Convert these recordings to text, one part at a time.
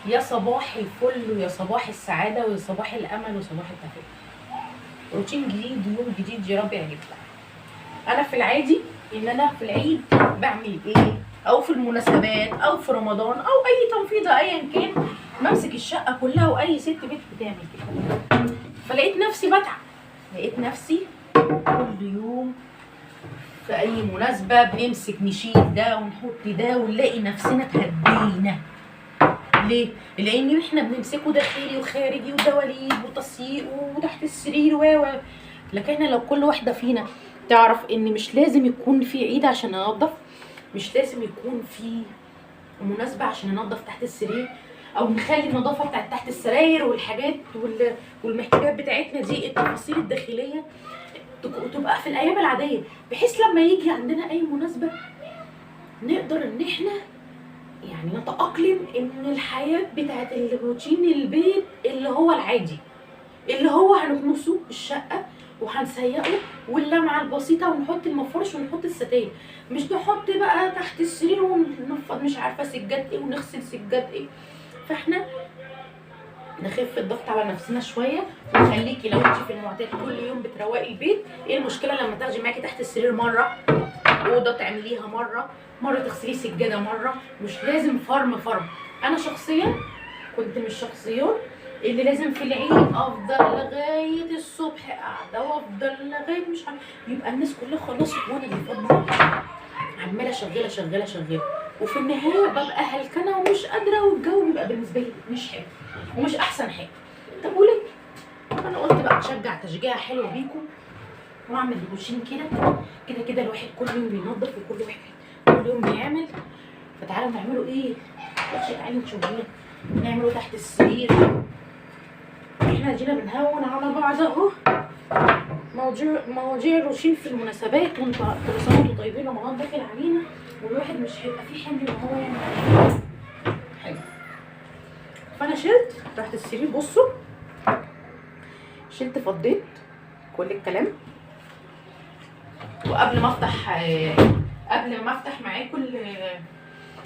يا صباح الفل ويا صباح السعادة ويا صباح الأمل وصباح التفاؤل. روتين جديد ويوم جديد يا رب يعجبك. أنا في العادي إن أنا في العيد بعمل إيه؟ أو في المناسبات أو في رمضان أو أي تنفيضة أيا كان، بمسك الشقة كلها وأي ست بيت بتعمل كده. فلقيت نفسي بتعب، لقيت نفسي كل يوم في أي مناسبة بنمسك نشيل ده ونحط ده ونلاقي نفسنا اتهدينا. ليه؟ لان احنا بنمسكه داخلي وخارجي ودواليب وتسييق وتحت السرير لكن لو كل واحده فينا تعرف ان مش لازم يكون في عيد عشان ننظف، مش لازم يكون في مناسبه عشان ننظف تحت السرير، او نخلي النظافه بتاعت تحت السراير والحاجات والمحتاجات بتاعتنا دي التفاصيل الداخليه تبقى في الايام العاديه، بحيث لما يجي عندنا اي مناسبه نقدر ان احنا يعني نتأقلم ان الحياة بتاعت الروتين البيت اللي هو العادي، اللي هو هنكنسه الشقة وهنسيقه واللمعة البسيطة ونحط المفرش ونحط الستاير، مش نحط بقى تحت السرير وننفض مش عارفة سجاد ايه ونغسل سجاد ايه. فاحنا نخف الضغط على نفسنا شوية، وخليكي لو انت في المعتاد كل يوم بتروقي البيت، ايه المشكلة لما تاخدي معاكي تحت السرير مرة، اوضه تعمليها مره تغسلي سجاده مره، مش لازم فرم. انا شخصيا كنت من الشخصيات اللي لازم في العيد افضل لغايه الصبح قاعده وافضل لغايه مش عارفه، يبقى الناس كلها خلصت وانا اللي فاضله عماله شغاله، وفي النهايه ببقى هلكانه ومش قادره والجو بيبقى بالنسبه لي مش حلو ومش احسن حاجه. طب وليه؟ انا قلت بقى اشجع تشجيعه حلوه بيكم واعمل روتين كده الواحد كل يوم بينظف وكل واحد كل يوم بيعمل. فتعالوا نعمله ايه؟ بصي تعالي نشوفيه نعمله تحت السرير. احنا جينا بنهون على بعض اهو، مواضيع الروتين في المناسبات، وانتوا كل سنه وانتوا طيبين رمضان داخل علينا والواحد مش هيبقى فيه حمل ان هو يعمل حاجه. فانا شلت تحت السرير، بصوا شلت فضيت كل الكلام. وقبل ما افتح معاكم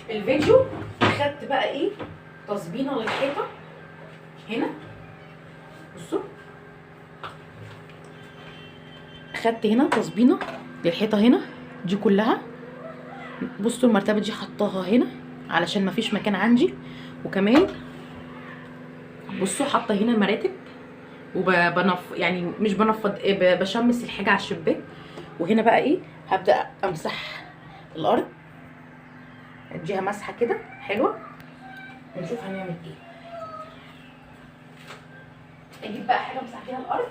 الفيديو خدت بقى ايه تصبينه للحيطه هنا. بصوا خدت هنا تصبينه للحيطه هنا دي كلها. بصوا المرتبه دي حطاها هنا علشان مفيش مكان عندي، وكمان بصوا حاطه هنا مراتب يعني مش بنفض بشمس الحاجه على الشباك. وهنا بقى ايه هبدا امسح الارض، اديها مسحه كده حلوه ونشوف هنعمل ايه. اجيب بقى حاجه امسح بيها الارض.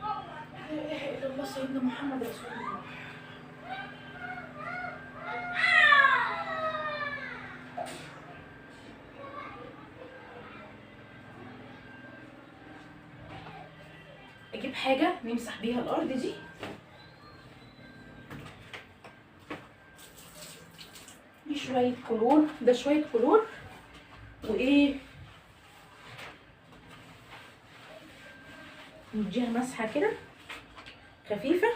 لا اله الا الله سيدنا محمد رسول الله. اجيب حاجه نمسح بيها الارض دي. دي شويه كلور، ده شويه كلور وايه نديها مسحه كده خفيفه.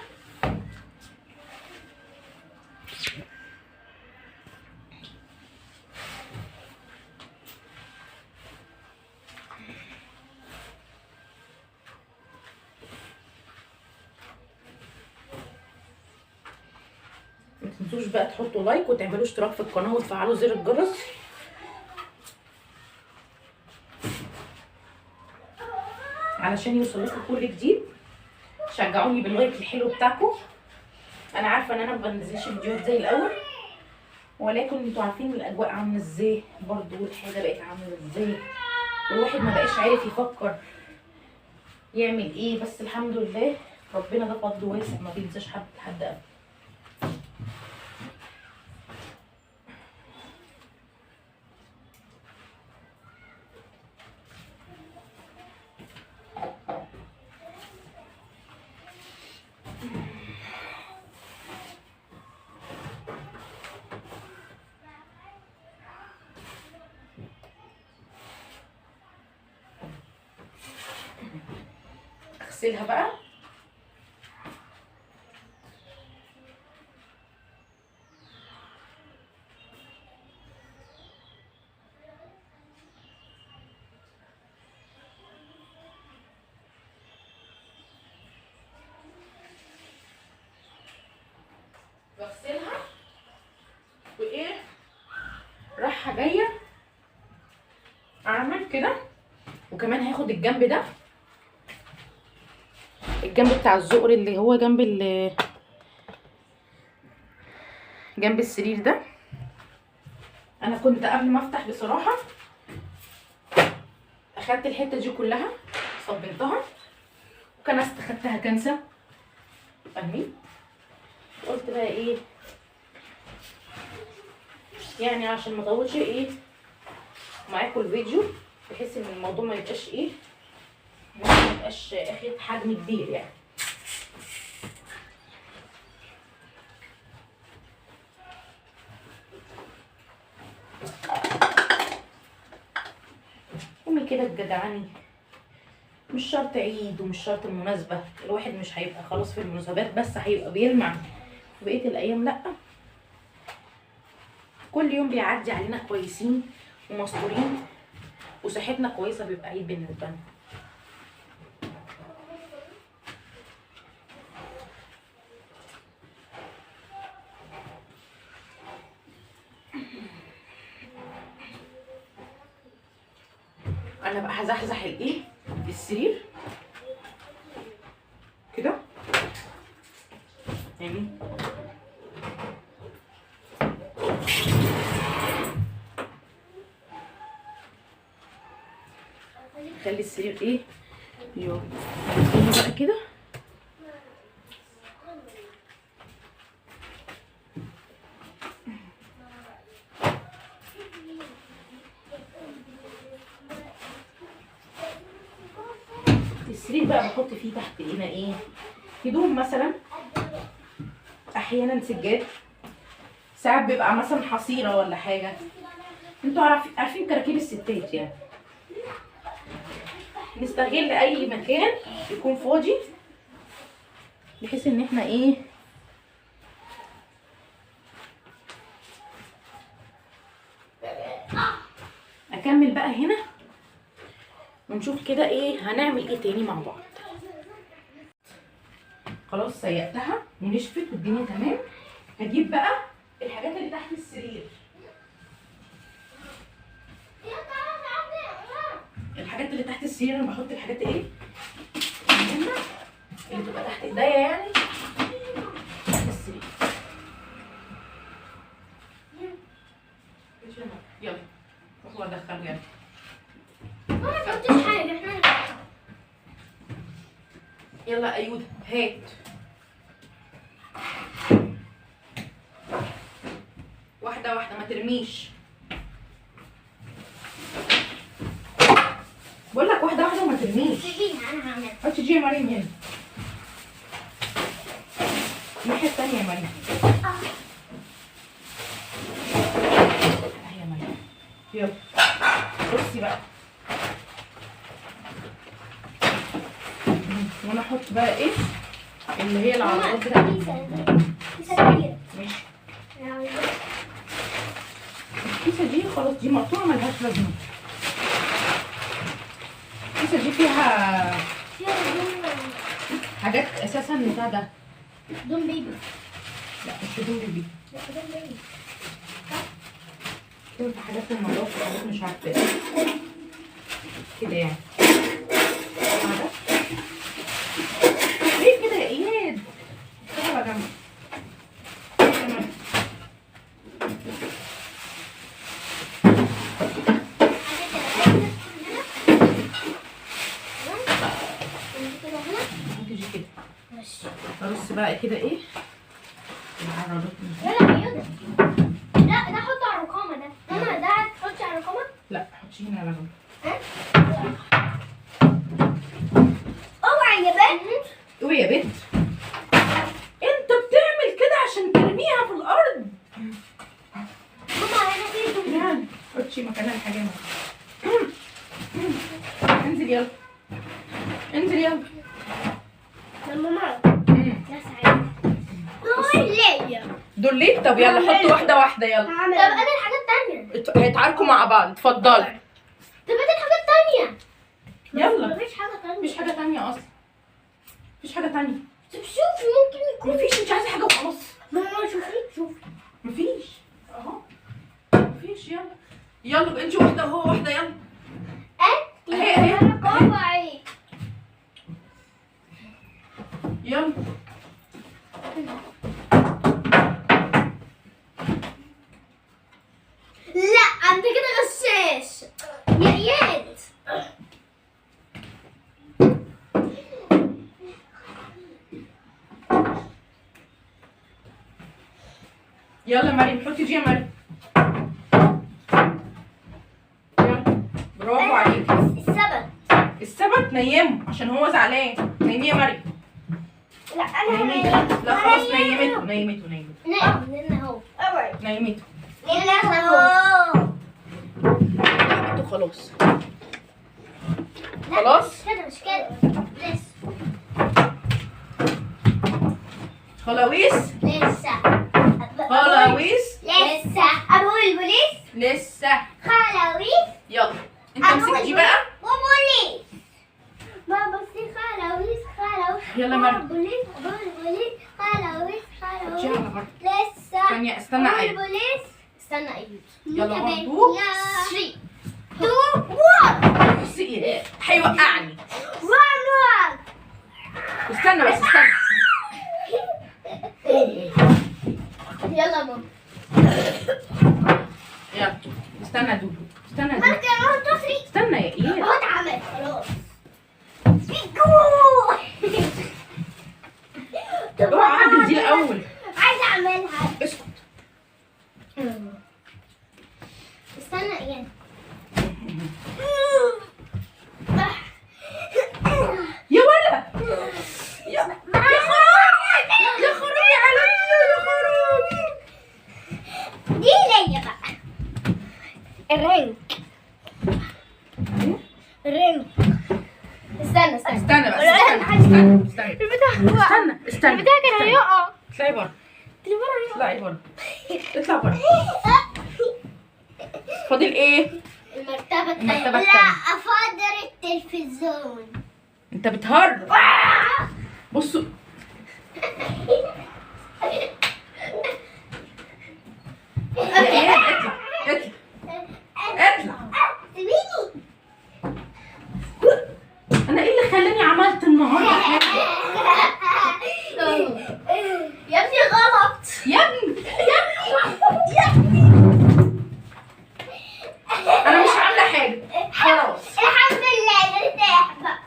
متنسوش بقى تحطوا لايك وتعملوا اشتراك في القناه وتفعلوا زر الجرس علشان يوصلكوا كل جديد. شجعوني باللايك الحلو بتاعكم. انا عارفه ان انا ما بنزلش فيديوهات زي الاول، ولكن انتوا عارفين الاجواء عامله ازاي برضو والحاجه بقت عامله ازاي، والواحد ما بقاش عارف يفكر يعمل ايه. بس الحمد لله ربنا ده فضل واسع ما بينساش حد ابدا. اغسلها بقى. هاخد الجنب ده، الجنب بتاع الزقر اللي هو جنب السرير ده. انا كنت قبل ما افتح بصراحه اخدت الحته دي كلها صبنتها وكنست، خدتها كنسه، فاهمين؟ قلت بقى ايه يعني عشان ما اطولش ايه معاكم الفيديو، بحيث ان الموضوع ما يبقاش ايه، ما يبقاش اخد حجم كبير يعني. قومي كده بجدعني، مش شرط عيد ومش شرط المناسبة، الواحد مش هيبقى خلاص في المناسبات بس هيبقى بيلمع في بقية الأيام، لأ، كل يوم بيعدي علينا كويسين ومستورين وصحتنا كويسة بيبقى عيد بالنسبة لنا. انا بقى هزحزح الايه السرير كده يعني، خلي السرير ايه يلا بقى كده. السرير بقى بحط فيه تحت هنا ايه، هدوم مثلا، احيانا سجاد، ساعات بيبقى مثلا حصيره ولا حاجه، انتوا عارفين كراكيب الستات يعني. نستغل اي مكان يكون فاضي بحيث ان احنا ايه اكمل بقى هنا ونشوف كده ايه هنعمل ايه تاني مع بعض. خلاص سيقتها ونشفت والدنيا تمام. هجيب بقى الحاجات اللي تحت السرير، الحاجات اللي تحت السرير انا بحط الحاجات ايه اللي بتبقى تحت ايديا يعني تحت السرير. يلا روحوا ادخلوا يلا. ما حطيتش حاجه احنا. يلا ايوده هات. واحده واحده ما ترميش، بقول لك واحده واحده وما ترميش. انا هعمل. حطي دي يا مريم هنا الناحيه الثانيه يا مريم. يا مريم يلا بصي بقى، وانا احط بقى ايه اللي هي العضلات بتاعتي. ماشي الكيسه دي خلاص دي مقطوعه ملهاش لازمه. الكيسه دي فيها حاجات اساسا بتاع ده دون بيبي. لا مش هدوم بيبي، لا دون بيبي. فيها حاجات المرات وحاجات مش عارفه كده يعني. ليه كده يا اياد؟ كده بقى جنب ارص بقى كده ايه العرضات. لا لا يا لا ده حطه على الرقامه ده. ماما ده هتحطي على الرقامه؟ لا حطيه هنا على جنب. اوعي يا بنت. اوعي يا بنت، انت بتعمل كده عشان ترميها في الارض. ماما انا في يعني حطي مكانها الحاجه. انزل يلا انزل يلا. ماما يا سعيد دول ليه؟ طب يلا حط واحده واحده يلا. طب انا الحاجات التانية هيتعاركوا مع بعض. اتفضلي. طب انا الحاجات التانية. يلا مفيش حاجة تانية. مفيش حاجه تانية اصلا، مفيش حاجه تانية. طب شوفي ممكن يكون. مفيش، انت عايزه حاجه وخلاص. ماما شوفي مفيش اهو، مفيش. يلا يلا انت واحده وهو واحده. يلا اهي. رقابعي. يلا لا انت كده غشاش يا اياد. يلا مريم حطي دي يا مريم. يلا برافو عليكي. السبت. السبت نيمه عشان هو زعلان. نيميه يا مريم. لا انا نيميه. لا خلاص نيمته. نعم لان هو نيمته لان هو خلاص. خلاص كده مش كده لسه خلاويص. لسه ابو البوليس لسه. خلاويص. يلا انت امسك دي بقى. وبوليس بابا سي خلاويص. يلا مريم. بوليس خلاويص. دي على مريم. لسه استنى أبو ايوه. البوليس. استنى ايوه. يلا كمان. 1 3 2 1 بصي ايه هيوقعني. 1 استنى بس استنى. يلا ماما. يلا استنى يا دودو. استنى يا مالك دودو. يا ماما تصري. استنى يا ايه. هو اتعمل خلاص. اوعى اعدل دي الاول. عايزه اعملها. اسكت. استنى ايه. يا ولا يا خرابي. يا خرابي عليا يا خرابي. دي ليا بقى. الرنج. استنى استنى بس استنى. استنى. البتاع كان هيقع. اطلعي بره. اطلعي بره. اطلع بره. فاضل ايه؟ المرتبة المرتبة لا التانية. افضل التلفزيون. انت بتهرب. بصوا يا اياد اطلع. سيبيني. انا ايه اللي خلاني عملت النهارده حاجه؟ يا ابني غلط. يا ابني انا مش عامله حاجه. خلاص الحمد لله نرتاح بقى.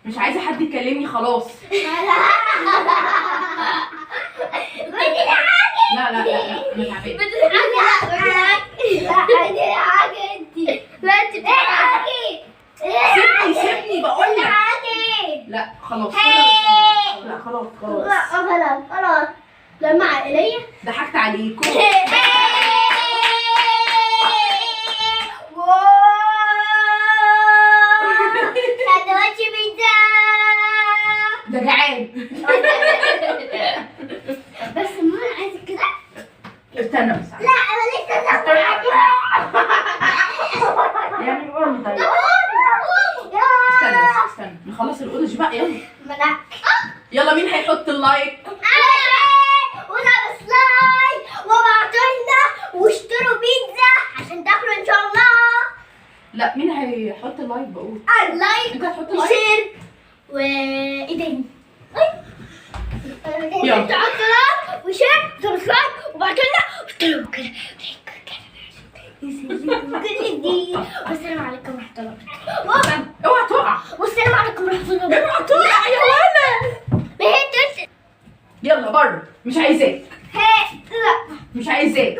مش عايزه حد يكلمني خلاص. لا انا تعبانه. سيبني بقول لك. لا خلاص. لا خلاص. خلاص لما عائلية. ضحكت عليكم. سندوتش بيتزا. ده جعان. بس ماما عايزة كده. استنى بس. لا انا لسه يعني قول طيب. استنى نخلص الاوضه دي بقى. يلا ملاك. يلا مين هيحط اللايك؟ وسبسكرايب وابعتولنا واشتروا بيتزا عشان تاكلوا ان شاء الله. لا مين هيحط اللايك بقول؟ اللايك انت هتحط اللايك؟ وشير وايه تاني؟ يلا. تحطوا لايك وشير وسبسكرايب وابعتولنا واشتروا كده كل دي. والسلام عليكم ورحمة الله وبركاته. اوعى تقع. والسلام عليكم ورحمة الله وبركاته. اوعى تقع يا ولد. يلا بره. مش عايزاك. لا مش عايزاك.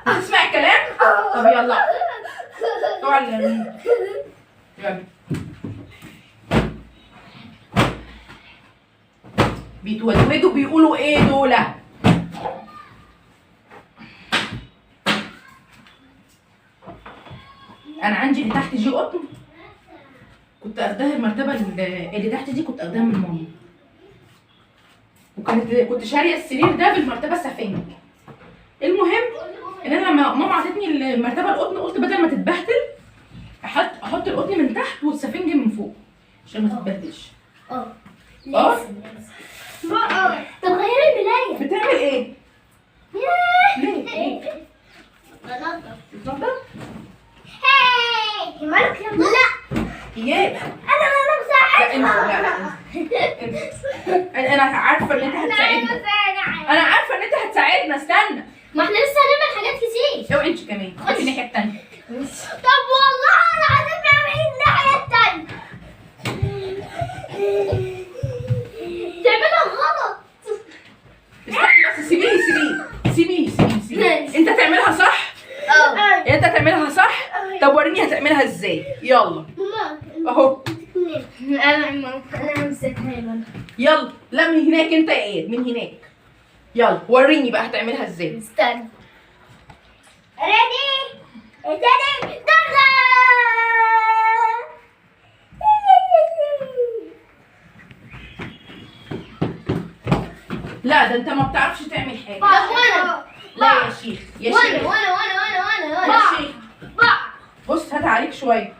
لا تسمع الكلام؟ طب يلا. اوعى يلا. بيتودودوا بيقولوا ايه دول؟ انا عندي اللي تحت دي قطن. كنت اخداها المرتبه اللي تحت دي كنت اخداها من ماما. كنت شاريه السرير ده بالمرتبه سفنج. المهم ان انا لما ماما عطتني المرتبه القطن قلت بدل ما تتبهدل احط القطن من تحت والسفنج من فوق عشان ما تتبهدلش. لازم. طب غيري الملاية. بتعمل ايه؟ ليه؟ بنضف. بتنضف؟ هاي مالك يا ماما؟ لا اياد انا لا مساعدة. انت لا انا عارفه ان انت هتساعدنا. انا عارفه ان انت هتساعدنا. استنى ما احنا لسه هنعمل حاجات كتير. اوعي انت كمان خش الناحيه التانيه. طب والله انا هنعمل الناحية التانية. تعملها غلط. استنى بس سيبيه. انت تعملها صح؟ انت تعملها صح؟ طب وريني هتعملها ازاي. يلا اهو. انا همسكها يا ماما. يلا لا من هناك انت يا اياد من هناك. يلا وريني بقى هتعملها ازاي. استنى. ريدي ابتدي دخل. لا ده انت ما بتعرفش تعمل حاجه. وانا لا يا شيخ يا شيخ وانا يا شيخ بص هات عليك شويه.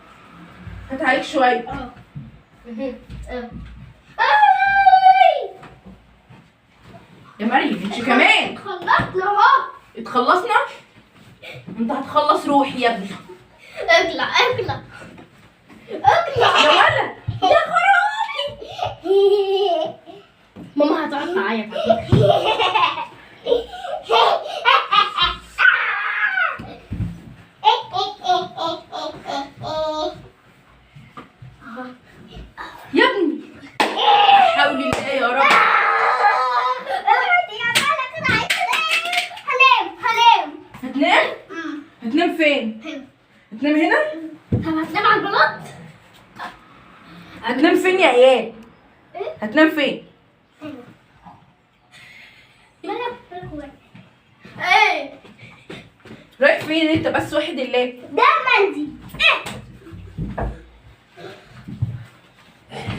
يا مريم انت كمان خلصنا اهو. اتخلصنا. انت هتخلص روحي يا ابني. اقلع يا ولد يا خرابي. ماما هتقعد تعيط. يا ابني حول الله يا رب. هتنام فين؟ هتنام هنا؟ طب هتنام على البلاط؟ هتنام فين يا اياد؟ هتنام فين؟ ايه رايح فين انت بس وحد الله؟ ده مندي.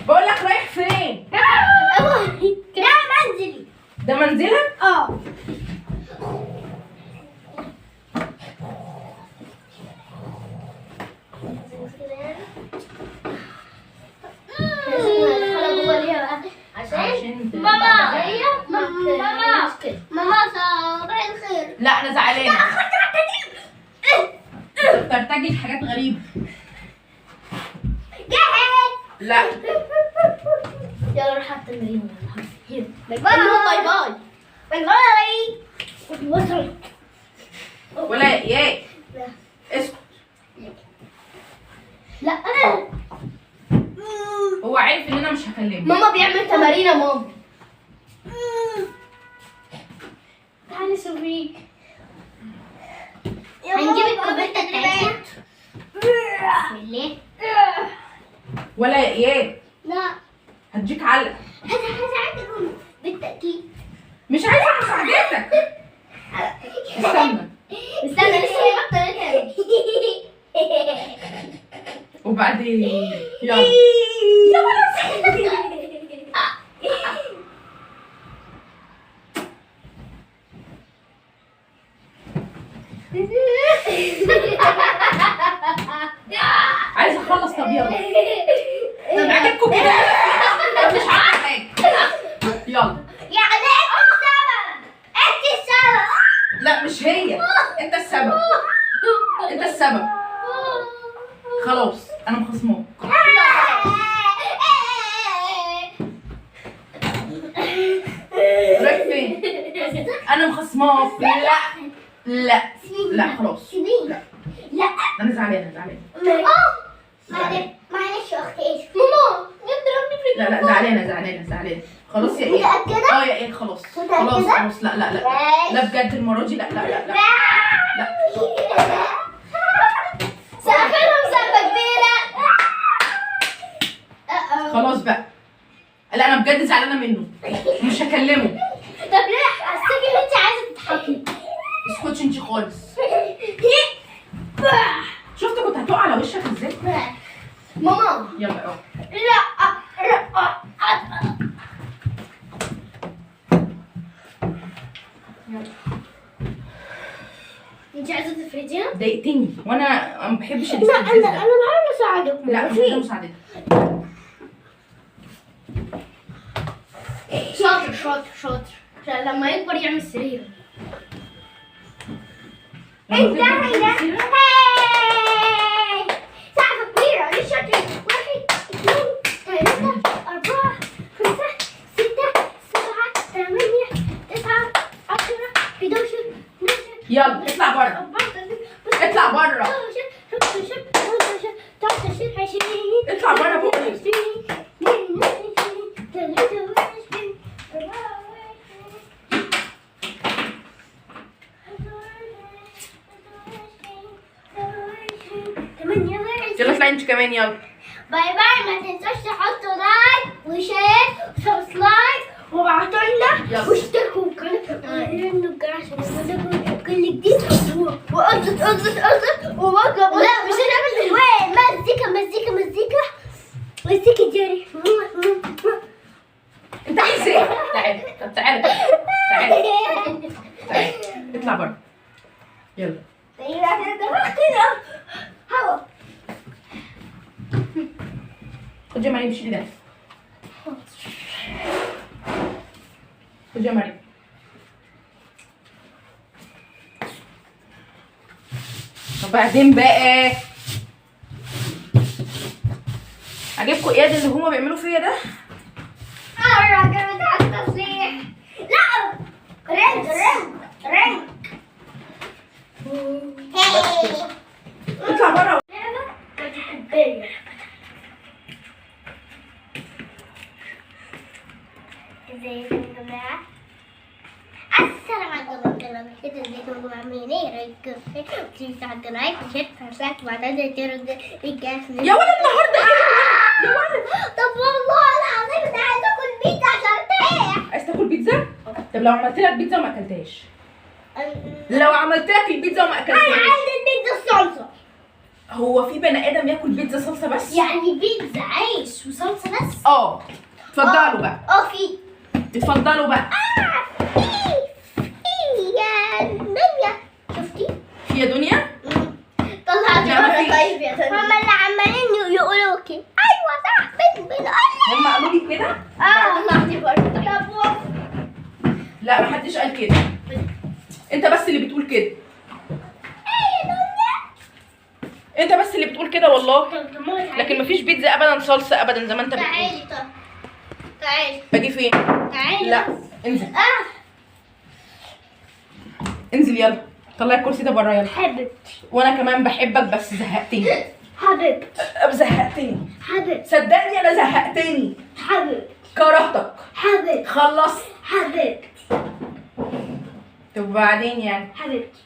بقول لك رايح فين؟ ده منزلي. ده منزلك؟ عشان ماما صباح الخير. لا انا زعلانه. بترتجل حاجات غريبه. جاهز. لا يلا روح على التمرين. باي باي. باي باي. وصل. ولا يا اياد اسكت. لا هو عارف ان انا مش هكلمه. ماما بيعمل تمارين يا ماما. تعالي شوفيك. هنجيب الكوبايه بتاعتنا. بسم الله. ولا يا اياد لا هديك علقه. هساعدكم بالتأكيد. مش عايزه مساعدتك. استنى استنى لسه هي ما ابتدتش. وبعدين يلا يا ولد. عايزه اخلص. طب يلا طب عجبكم كده؟ طب مش عارفه حاجه. يلا يعني انت السبب. لا مش هي. انت السبب. خلاص انا مخصماك. رايح فين؟ انا مخصماك. لا خلاص. لا انا زعلانه. معلش يا اختي. ماما يضربني في لا زعلانه. خلاص يا ايه؟ متأكدة؟ يا ايه خلاص. متأكدة؟ لا بجد المره دي لا. سقفلهم سقفة كبيرة. خلاص بقى. لا انا بجد زعلانه منه. مش هكلمه. طب ليه حسيتي ان انت عايزة تضحكي؟ اسكتش انت خالص. شفت كنت هتقع على وشك ازاي؟ ماما يلا اهو. لا انت عايزة تفرديها؟ ضايقتني وانا ما بحبش لا الاستفزاز انا ده. بحاول اساعدك. لا مش عايزه مساعدتك. شاطر شاطر عشان لما يكبر يعمل سرير. لما انت تكبر هنا تعمل سرير؟ هاي سقفة كبيرة ليه شكل 1 2 3 4 5 6 7 8 9 10 11 12 يلا اطلع بره، اطلع بره، اطلع بره بقول لك. يلا اطلعي انت كمان يلا. باي باي. ما تنسوش تحطوا لايك وشير وسبسكرايب وابعتوا لنا يلا. واشتركوا بالقناه الجرس عشان يوصلكم كل جديد. وقصد وبطلب لا مش هنعمل الوان مزيكا مزيكا مزيكا مزيكا جري. انت عايز ايه؟ تعالى، طب تعالى تعالى تعالى، اطلع بره يلا. هوا خد يا مريم شيلي ده، خد يا مريم. وبعدين بقى عجبكم اياد اللي هما بيعملوا فيا ده؟ الراجل بتاع التصليح. لا رنج اطلع بره. لعبة بتحبني. ازيكم يا جماعة؟ السلام عليكم كده. ازيكم يا جماعة؟ عاملين ايه؟ رايكم في تحت لايك وشير وسبسكرايب وبعدين ترد الجرس. يا ولد النهارده يا ولد. طب والله العظيم ده عايز اكل بيتزا عشان ارتاح. عايز تاكل بيتزا؟ طب لو عملت لك بيتزا وما اكلتهاش؟ لو عملت لك البيتزا وما انا اكلتهاش؟ عايز البيتزا الصلصة. هو في بني ادم ياكل بيتزا صلصه بس؟ يعني بيتزا عيش وصلصة بس؟ اه اتفضلوا بقى، في اتفضلوا بقى. يا دنيا شفتي؟ في يا دنيا؟ طلعت لا، ما فيش. طيب يا دنيا. هما اللي عمالين يقولوا كده. ايوه صح بنقول. هم قالوا لي كده؟ طلعتي برضه. طب لا محدش قال كده، انت بس اللي بتقول كده، ايه يا دنيا؟ انت بس اللي بتقول كده والله. طب ماما لكن مفيش بيتزا ابدا صلصه ابدا زي ما انت بتقول. تعالي طب تعالي باجي فين؟ تعالي لا بس. انزل انزل يلا، طلعي الكرسي ده بره يلا. حبيبتي وانا كمان بحبك بس زهقتني، حبيبتي زهقتني حبيبتي صدقني، انا زهقتني، حبيبتي كرهتك، حبيبتي خلصت. حبيبتي طب وبعدين يعني؟ حبيبتي.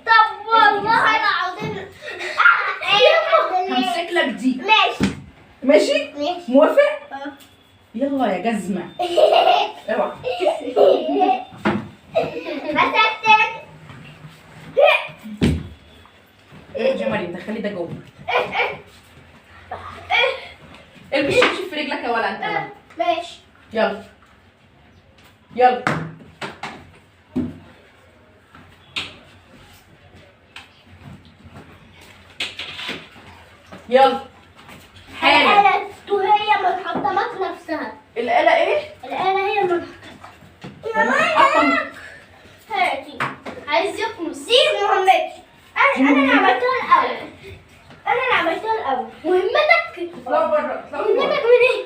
طب والله العظيم همسك لك دي، ماشي ماشي؟ ماشي. موافق؟ يلا يا جزمه، اوعى. مسكتك. ايه يا مريم دخلي ده جوه. البس شبشب في رجلك يا ولا انت. ماشي. يلا يلا يلا حالا. الآلة هي من حطمت نفسها. الآلة ايه؟ الآلة هي من حطم. هاتي عايز يكنس. دي مهمتي. أنا اللي عملتها الأول. أنا اللي عملتها الأول. مهمتك اطلعوا بره، اطلعوا مهمتك بره. من إيه؟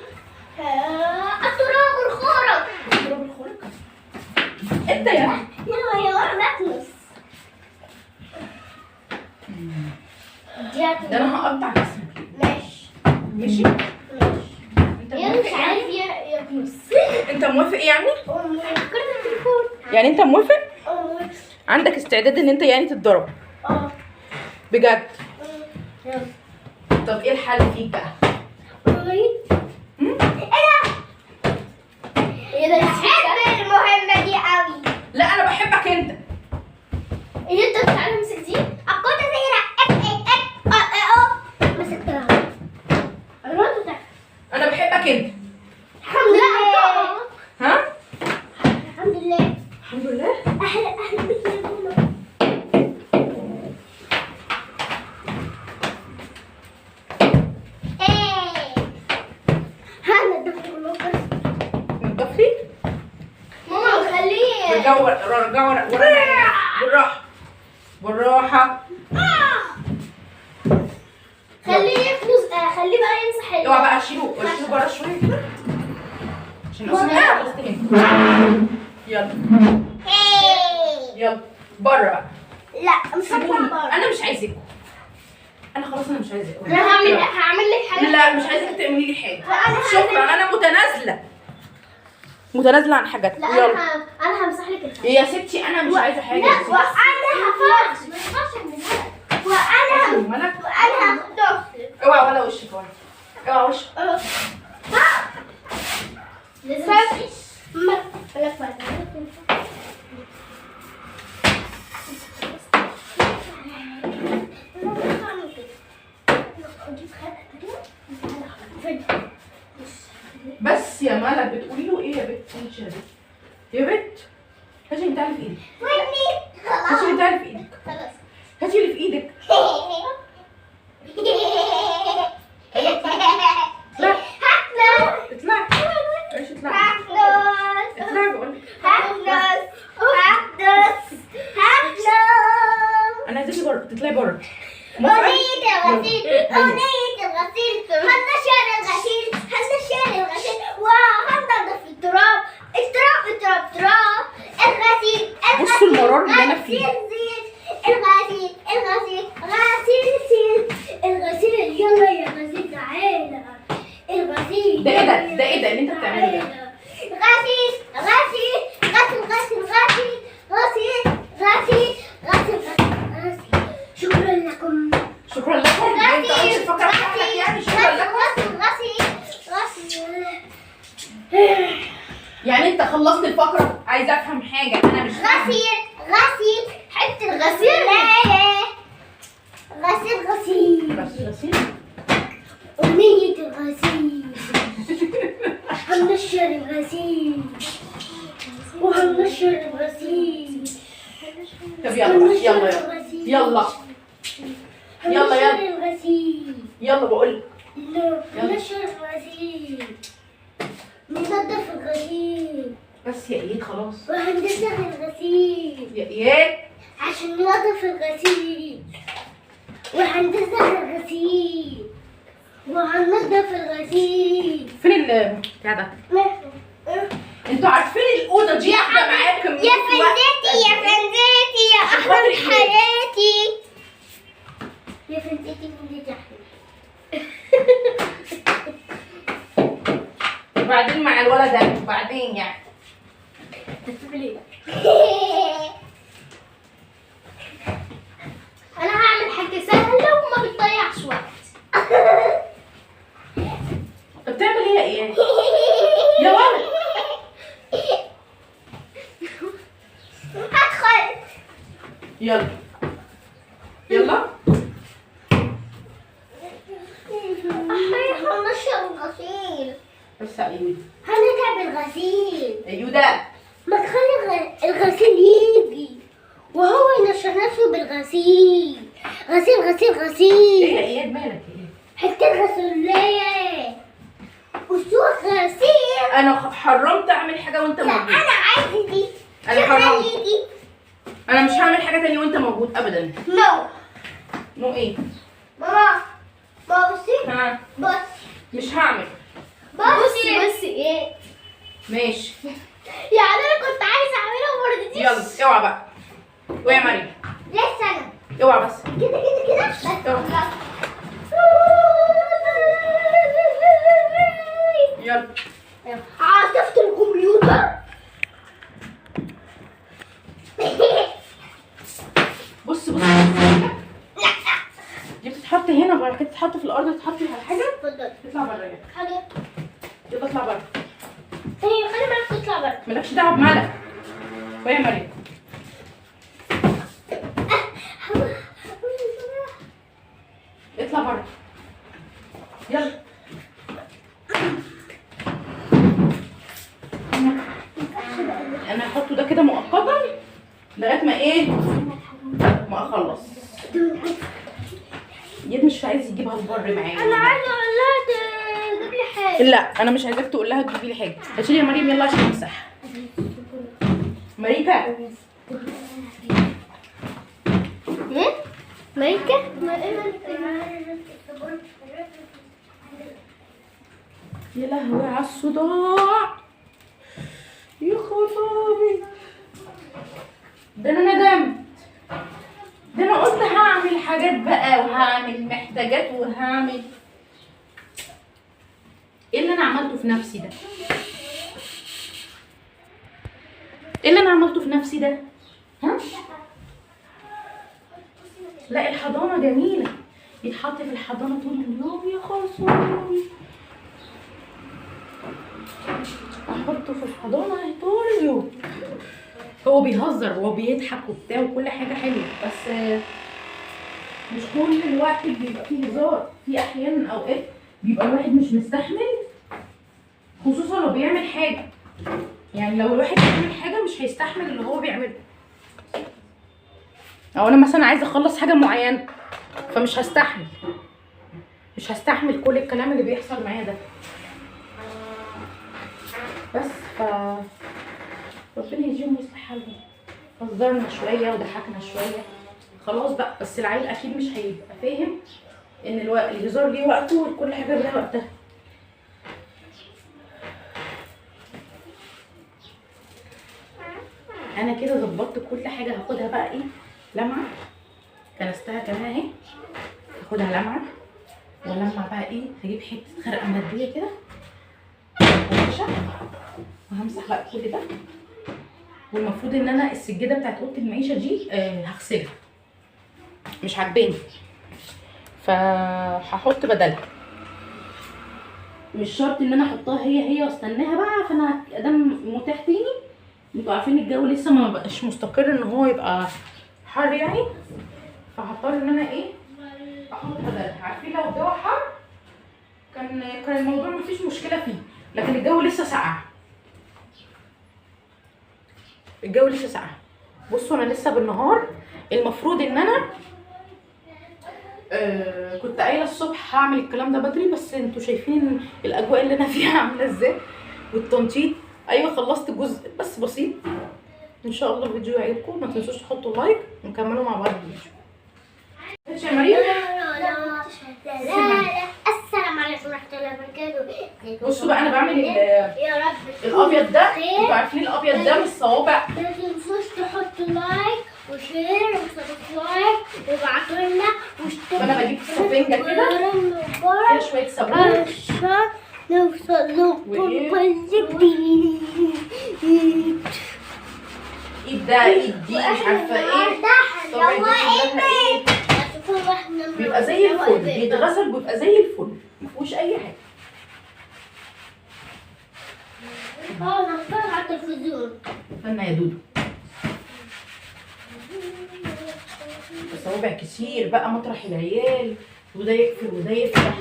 التراب الخرق. اضرب الخرق. انت يا يلا ورا نكنس. ده انا هقطع جسمك. ماشي ماشي؟ ماشي. انت يلا موافق مش يعني؟ عارف يكنس. انت موافق يعني؟ فكرت التليفون. يعني انت موافق؟ عندك استعداد ان انت يعني تتضرب؟ بجد؟ يلا. طب ايه الحل فيك بقى؟ ايه ده؟ بحب المهمة دي قوي. لا انا بحبك انت. ايه انت بتعلم امسك دي؟ اكون زيرة مسكتها. الرد ده. انا بحبك انت. الحمد لله. ها؟ الحمد لله. الحمد لله. اهلا بك يا ماما. ايه. هلا ده كله. ارجعوا ورا بالراحه بالراحه. خليه يفلوس، خليه بقى يمسح اوعى بقى شيلوا بره شويه كده عشان اصلا خلصت هنا. يلا بره بقى. لا مش هطلع سيبوني، بره. انا مش عايزاكم. انا خلاص انا مش عايزاكم. انا هعمل لك حاجه. لا مش عايزاك تعملي لي حاجه. أنا شكرا، انا متنازله عن حاجات. لا يلا انا همسح لك الحاجه. يا ستي انا مش عايزه حاجه. لا وانا هفرش، ما ينفعش اعملها لك. وانا هاخد اوعى ولا وشك اوعى وشك. لازم ما بلاش بس يا مالك بتقولي له ايه يا بت؟ يا بت هاتي اللي بتاعي في ايدك. هاتي اللي بتاعي في ايدك. هاتي اللي في ايدك. اطلعي ايش اطلعي بقول لك. انا عايزاكي بره، تطلعي بره. بصوا المرار اللي انا فيه. الغسيل يلا يا غسيل تعالى. الغسيل ده ايه ده اللي انت بتعمله ده؟ غسيل شكرا لكم. شكرا لكم. انت قلت الفقره بتاعتك يعني شكرا لكم. يعني انت خلصت الفقره؟ عايزه افهم حاجه، انا مش فاهمة. غسيل حته الغسيل. غسيل أمنية الغسيل. هننشر الغسيل وهننشر الغسيل. طب يلا الغسيل. يلا بقول لك. ننشر الغسيل. ننظف الغسيل. بس يا اياد خلاص. وهننشر الغسيل. يا اياد عشان ننظف الغسيل. وهننظف الغسيل. فين بتاع ده؟ انتوا عارفين الاوضه دي واحده معاكم يا فندتي يا احلى حياتي. يا فندتي وبعدين مع الولد ده وبعدين يعني انا هعمل حاجه سهله وما بتضيعش وقت. طب بتعمل ايه يا اياد؟ يا ولد هدخل. يلا هنشر الغسيل. بس يا اياد هنتعب الغسيل. ايوده ما تخلي الغسيل يجي وهو ينشر نفسه بالغسيل. غسيل ايه يا اياد مالك ايه؟ حتة غسولية وسوق غسيل. انا حرمت اعمل حاجه وانت لا موجود. انا عايزة دي. انا حرمت. دي. انا مش هعمل حاجه تانية وانت موجود ابدا. نو ايه؟ ماما بصي. ها بصي مش هعمل. بصي ايه؟ ماشي يعني انا كنت عايزة اعملها وما رضيتيش. يلا اوعى بقى. ويا مريم لسه انا اوعى بس. كده يلا عاصفة الكمبيوتر. بص دي بتتحط هنا وبعد كده تتحط في الارض، تتحطي على حاجه. اتفضل. اطلع بره يلا. حاجة يلا اطلع بره. خلي بالك تطلع بره. مالكش دعوه بمالك. ويا مريم اطلع بره يلا. انا هحطه ده كده مؤقتا لغايه ما ايه ما اخلص. يد مش عايز يجيبها البر معايا. انا عايزة اقول لها تجيب لي حاجة. لا انا مش عايزاك تقول لها تجيبي لي حاجه. هاتي لي يا مريم يلا عشان امسح. ماريكا ايه؟ ماريكا؟ يا لهوي على الصداع، يا خرابي، ده انا ندمت، ده انا قلت هعمل حاجات بقى وهعمل محتاجات وهعمل ايه اللي انا عملته في نفسي ده؟ ايه اللي انا عملته في نفسي ده؟ ها؟ لا الحضانة جميلة، يتحط في الحضانة طول اليوم يا خلصان، احطه في الحضانة طول اليوم. هو بيهزر وهو بيضحك وبتاع وكل حاجة حلوة، بس مش كل الوقت بيبقى فيه هزار، في احيانا اوقات بيبقى الواحد مش مستحمل، خصوصا لو بيعمل حاجة، يعني لو الواحد بيعمل حاجة مش هيستحمل اللي هو بيعمله، او انا مثلا عايزة اخلص حاجة معينة فمش هستحمل، مش هستحمل كل الكلام اللي بيحصل معايا ده، بس ربنا يجيهم ويصلح حالهم. هزرنا شويه وضحكنا شويه خلاص بقى، بس العيل اكيد مش هيبقى فاهم ان الهزار ليه وقته وكل حاجه ليها وقتها. انا كده ظبطت كل حاجه، هاخدها بقى ايه لمعه، كنستها كمان اهي، هاخدها لمعه ولمع بقى ايه، هجيب حته خرقه ماديه كده وهمسح بقى كل ده. والمفروض ان انا السجاده بتاعت اوضه المعيشه دي هغسلها، مش عجباني فهحط بدلها، مش شرط ان انا احطها هي واستناها بقى، فانا ادام متاح تاني، انتوا عارفين الجو لسه ما بقاش مستقر ان هو يبقى حر يعني، فهضطر ان انا ايه احط بدلها. عارفين لو الجو حر كان الموضوع مفيش مشكله فيه، لكن الجو لسه ساقع، الجو لسه ساقع. بصوا انا لسه بالنهار، المفروض ان انا كنت قايله الصبح هعمل الكلام ده بدري، بس انتوا شايفين الاجواء اللي انا فيها عامله ازاي والتنطيط. ايوه خلصت جزء بس بسيط، ان شاء الله الفيديو يعجبكم، ما تنسوش تحطوا لايك ونكملوا مع بعض الفيديو. ماشي يا مريم؟ السلام عليكم ورحمة الله وبركاته. بصوا بقى انا بعمل يا رب الابيض ده، انتوا عارفين الابيض ده من الصوابع. ما تنسوش تحطوا لايك وشير وسبسكرايب وابعتوا لنا واشتركوا. انا بجيب سفنجه كده فيها شويه صابون عشان نوصل لكم كل جديد. ايد ده ايد دي مش عارفه ايه، طبعا دي كلها ايه، بيبقى زي الفل، بيتغسل بيبقى زي الفل، مفيهوش اي حاجه. انا هتفرج على التلفزيون. استنى يا دودو، صوابع كتير بقى مطرح العيال، وده يقفل وده يفتح،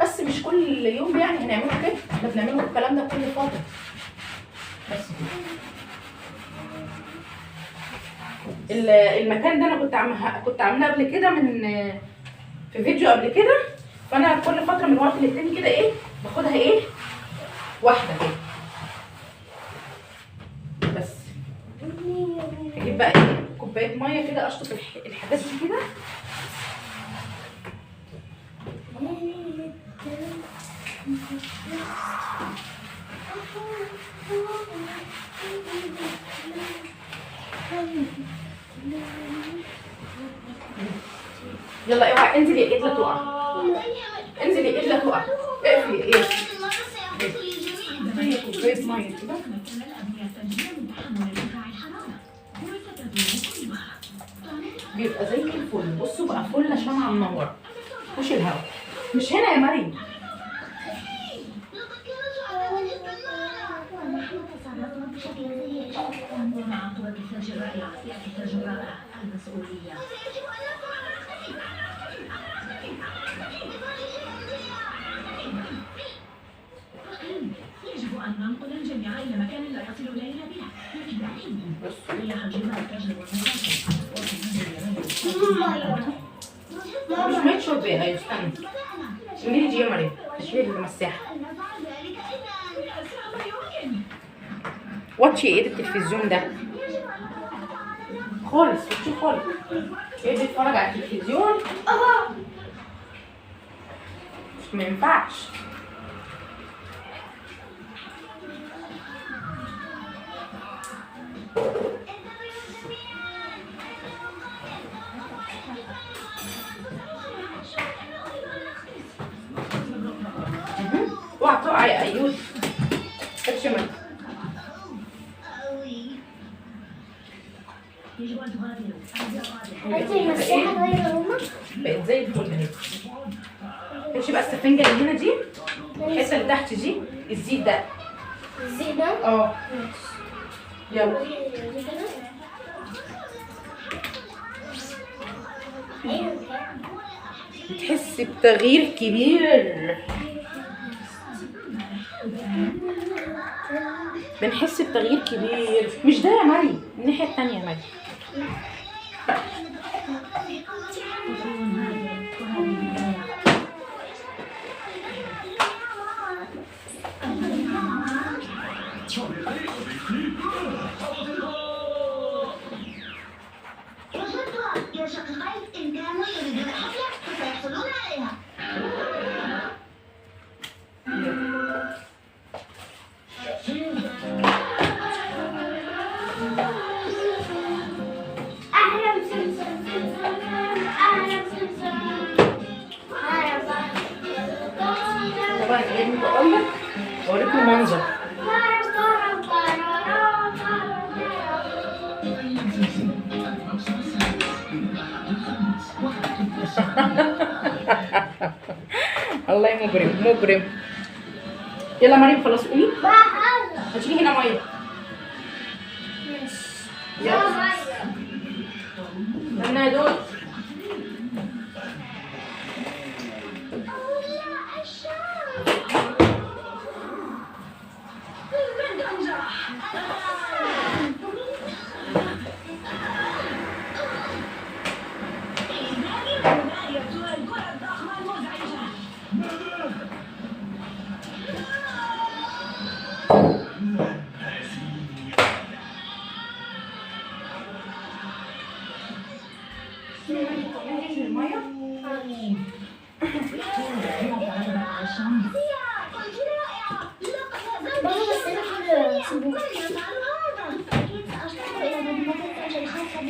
بس مش كل يوم يعني هنعمله كده، احنا بنعمله الكلام ده كل فتره بس كده. المكان ده انا كنت عاملاه قبل كده في فيديو قبل كده، فانا كل فتره من وقت للتاني كده ايه باخدها ايه واحده كده بس. اجيب بقى ايه كوبايه ميه كده اشطف الحاجات دي كده. يلا اوعي انزلي يا ايد لا تقع، انزلي يا ايد لا تقع، اقفلي يا ايد. كوبايه ميه كده بيبقى زي الفل. بصوا بقى فل شمعة منورة، مش الهوا، مش هنا يا مريم. يجب أن ننقل الجميع إلى مكان لا يصل إلينا بها. مش مية شربية، هي استنى شيلي دي يا مريم، شيلي المساحة. واتشي ايه التلفزيون ده خالص، واتشي خالص. ايه بيتفرج على التلفزيون؟ ما ينفعش. اوعى تقع يا ايوب. اتشمل. يجب أن تغادروا. انت المساحة غير هما؟ بقت زي الفل اهي. ماشي بقى السفنجة اللي هنا دي، الحتة اللي تحت دي، الزيت ده. الزيت ده؟ اه يلا. بتحس بتغيير كبير. بنحس بتغيير كبير. مش ده يا مريم، الناحية التانية يا مريم. يا شقيقي إن كانوا يريدون حفلة فسيحصلون عليها. أهلا سمسم أهلا سمسم طبعا ايه بقولك، بوريكم المنظر. الله يا مجرم مجرم. يلا مريم خلاص قومي. هتيجي هنا ميه. يلا استنى يا دود.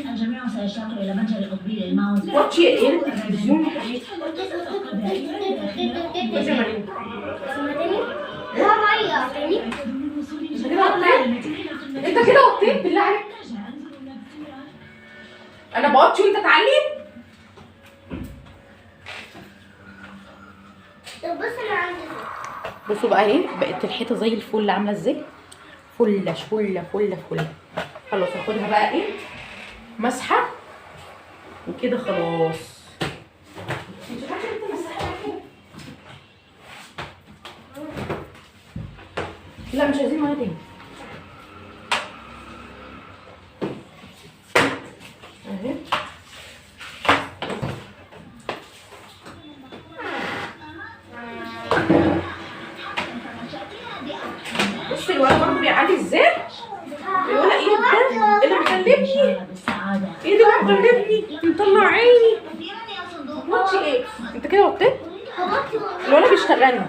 الجميع سيشتاق إلى متجر التطبيق للماوس. واتشي ايه التلفزيون يا حبيبي. واتشي يا مريم. انت كده وطيت بالله عليك. انا بوطي وانت تعلم. طب بص انا عندي بصوا بقى اهي بقت الحيطه زي الفل، عامله ازاي؟ فله فله فله فله. خلاص هاخدها بقى ايه مسحه وكده خلاص. انت فاكره انت مسحها كده؟ لا مش عايزين ميه تاني. اهي بصي الولد برضه بيعلي ازاي؟ بيقول ايه ده؟ اللي مغلبني؟ ايه ده اللي مغلبني؟ مطلع عيني. وطي ايه؟ انت كده وطيت؟ الولد بيشتغلني.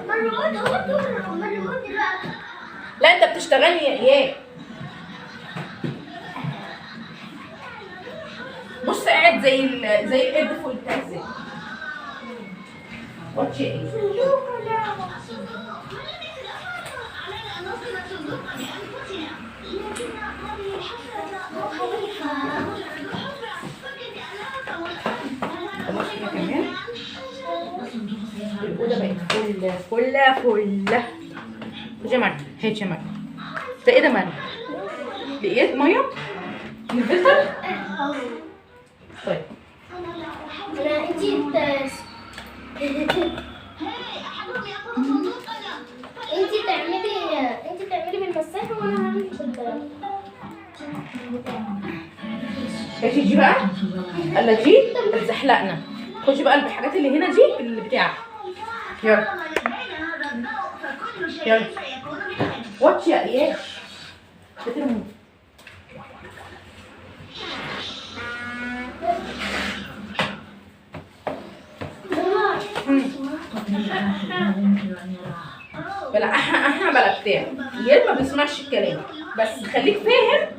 لا انت بتشتغلني يا اياه. بص قاعد زي الهيدفون بتاع ازاي. وطي ايه؟ الأوضة بقت فلة فلة فلة. خد يا مريم، هات يا مريم. ده ايه ده مريم؟ لقيت مية؟ من الفلتر؟ طيب. انا انت تعملي بالمساحة وانا هعمل بالكلام. هاتي دي بقى. الا دي بتزحلقنا. خدي بقى الحاجات اللي هنا دي اللي بتاعها. يلا. يلا. واتش يا اياش. بترموا. بلا احنا بلا بتاع القرد ما بيسمعش الكلام، بس خليك فاهم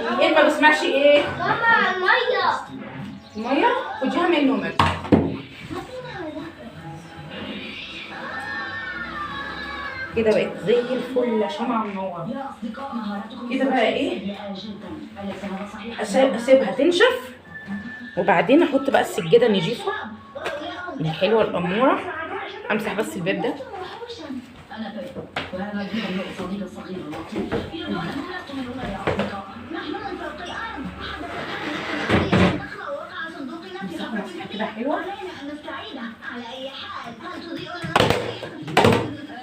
القرد ما بيسمعش ايه؟ ماما ميه. الميه خديها منه منه. كده بقت زي الفل، شمعة منورة. كده بقى ايه؟ اسيبها تنشف وبعدين احط بقى السجادة النضيفة الحلوة الأمورة. امسح بس الباب ده. أنا بيت وهذا الفيديو صديق الصغير اللطيف يقول أنكم لستم هنا يا أصدقاء. نحن من فوق الأرض. حدث النخلة وقع صندوقنا في حفرة كده حلوة. علينا أن نستعيدها. على أي حال هل تضيء لنا؟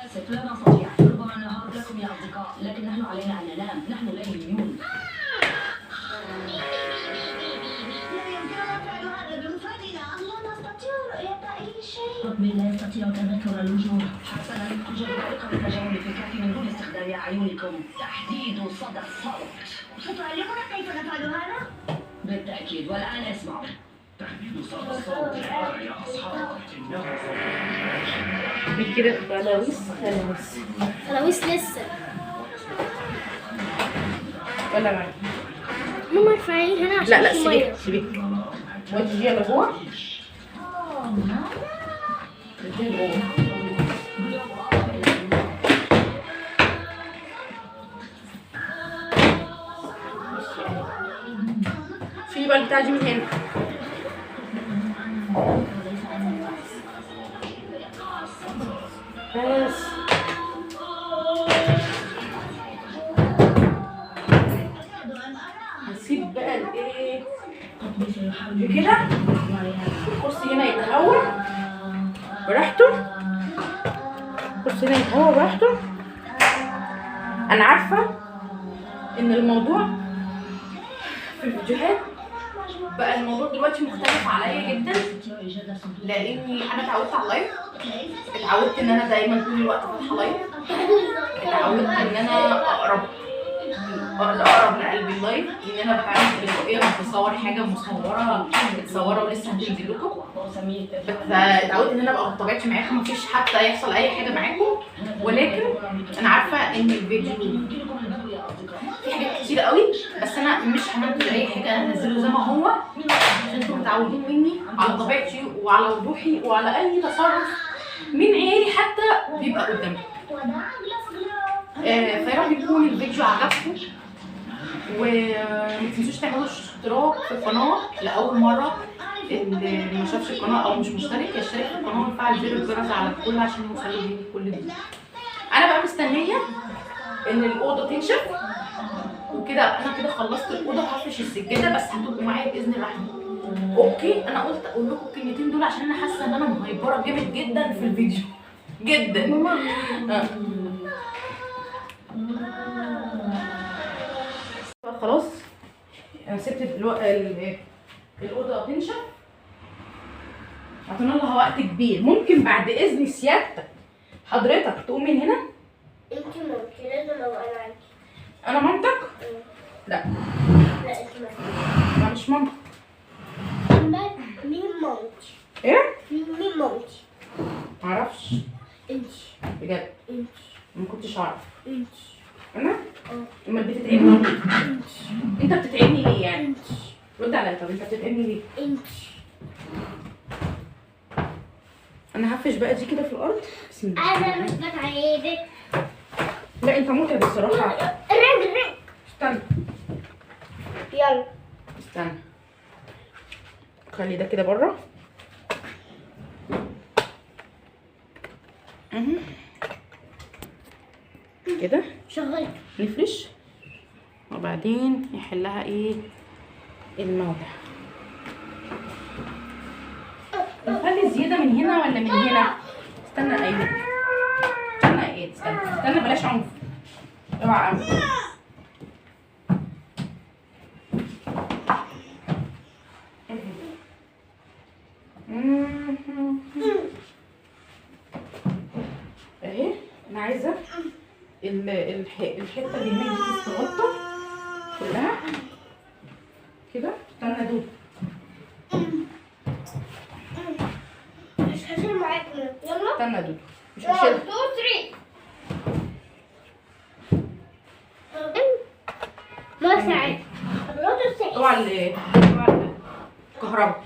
آسف لا نستطيع. ربما نهار لكم يا أصدقاء لكن نحن علينا أن ننام. نحن ليليون. لا يمكننا فعل هذا بمفردنا. لا نستطيع رؤية أي شيء. ربي لا يستطيع تذكر الوجوه. حسنا توجد طريقة للتجول في الكهف من دون استخدام أعينكم. تحديد صدى الصوت. ستعلمنا كيف نفعل هذا؟ بالتأكيد والآن اسمعوا. تحديد صدى الصوت يا أصحاب. كده خلاويص خلاويص لسه. ولا معايا؟ ماما ارفعي هنا عشان لا في سيبيك ميه. سيبيك. ودي دي على جوه. دي جوه. شيلي بقى البتاعة دي من هنا. بس هنسيب بقى الايه كده. الكرسي هنا يتهوى براحته. الكرسي هنا يتهوى براحته. انا عارفه ان الموضوع في الفيديوهات بقى الموضوع دلوقتي مختلف عليا جدا، لاني انا اتعودت على اللايف. اتعودت ان انا دايما طول الوقت فاتحه لايف. اتعودت ان انا اقرب لقلبي اللايف، ان انا بتعامل تلقائيا بصور حاجه متصوره ولسه هتنزل لكم. اتعودت ان انا ابقى بطبيعتي معاكم، مفيش حتى يحصل اي حاجه معاكم. ولكن انا عارفه ان الفيديو في حاجات كتير قوي، بس انا مش هنزل اي حاجه، انا هنزله زي ما هو عشان انتوا متعودين مني على طبيعتي وعلى وضوحي وعلى اي تصرف من عيالي حتى بيبقى قدامي. فيا رب يكون الفيديو عجبكم، وما تنسوش تعملوا اشتراك في القناه لاول مره. اللي ما شافش القناه او مش مشترك يشترك في القناه ويفعل زر الجرس على الكل عشان يوصلوا مني كل جديد. انا بقى مستنيه ان الاوضه تنشف وكده. انا كده خلصت الاوضه وهفرش السجاده، بس هتبقوا معايا باذن الرحمن. اوكي انا قلت اقول لكم الكلمتين دول عشان انا حاسه ان انا مهيبره جامد جدا في الفيديو جدا. خلاص انا سبت الاوضه تنشف. عطينا لها وقت كبير. ممكن بعد اذن سيادتك حضرتك تقوم من هنا؟ انت ممكن لازم ابقى معاكي. انا مامتك؟ لا لا انت انا مش مامتك. مين مامتي؟ ايه؟ مين مامتي؟ معرفش انت. بجد انت. ما كنتش اعرف. انت. انا؟ امال بتتعبني ليه؟ انت بتتعبني ليه يعني؟ انت. رد عليا. طب انت بتتعبني ليه؟ انت. انا هفرش بقى دي كده في الارض. بسم الله. انا مش بتعبك. لا انت متعب الصراحه. رجلك. استنى يلا. استنى خلي ده كده بره. كده شغل. نفرش وبعدين يحلها ايه الموضع. نخلي زياده من هنا ولا من هنا؟ استنى ايوه استنى ايه استنى بلاش عنف. اوعى عنف. اهي انا عايزه الحته اللي هناك دي تتغطى ما ساعات اوعى الكهرباء.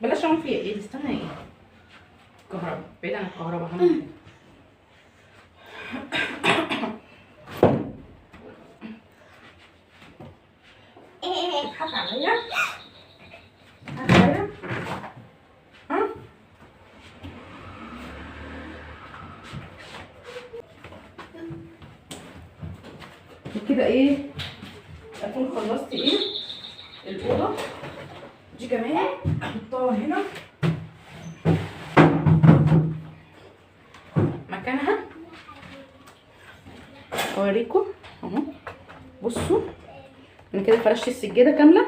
بلاش اعمل فيها ايه، استنى ايه الكهرباء، بعيد عن الكهرباء. تضحك عليا؟ ها؟ كده ايه اكون خلصت ايه الاوضه دي كمان. احطها هنا مكانها. اوريكم اهو، بصوا انا كده فرشت السجاده كامله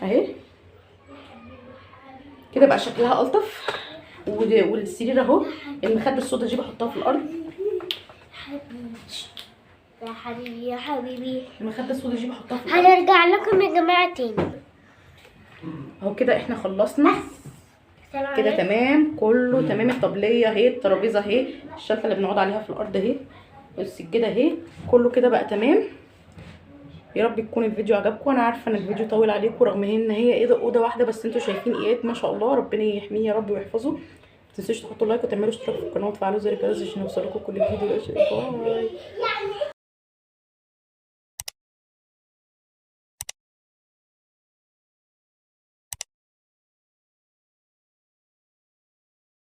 اهي كده، بقى شكلها الطف. والسرير اهو، المخده السودا دي بحطها في الارض. يا حبيبي يا حبيبي، المخده السودا دي بحطها في الارض. هنرجع لكم يا جماعه تاني اهو كده احنا خلصنا كده تمام، كله تمام. الطبليه اهي، الترابيزه اهي، الشلته اللي بنقعد عليها في الارض اهي، والسجاده اهي، كله كده بقى تمام. يا رب يكون الفيديو عجبكم. انا عارفه ان الفيديو طويل عليكم رغم ان هي ايه ده اوضه واحده بس، انتوا شايفين ايات ما شاء الله. ربنا يحميه يا رب ويحفظه. ما تنسوش تحطوا لايك وتعملوا اشتراك في القناه وتفعلوا زر الجرس عشان يوصلكم كل فيديو. باي.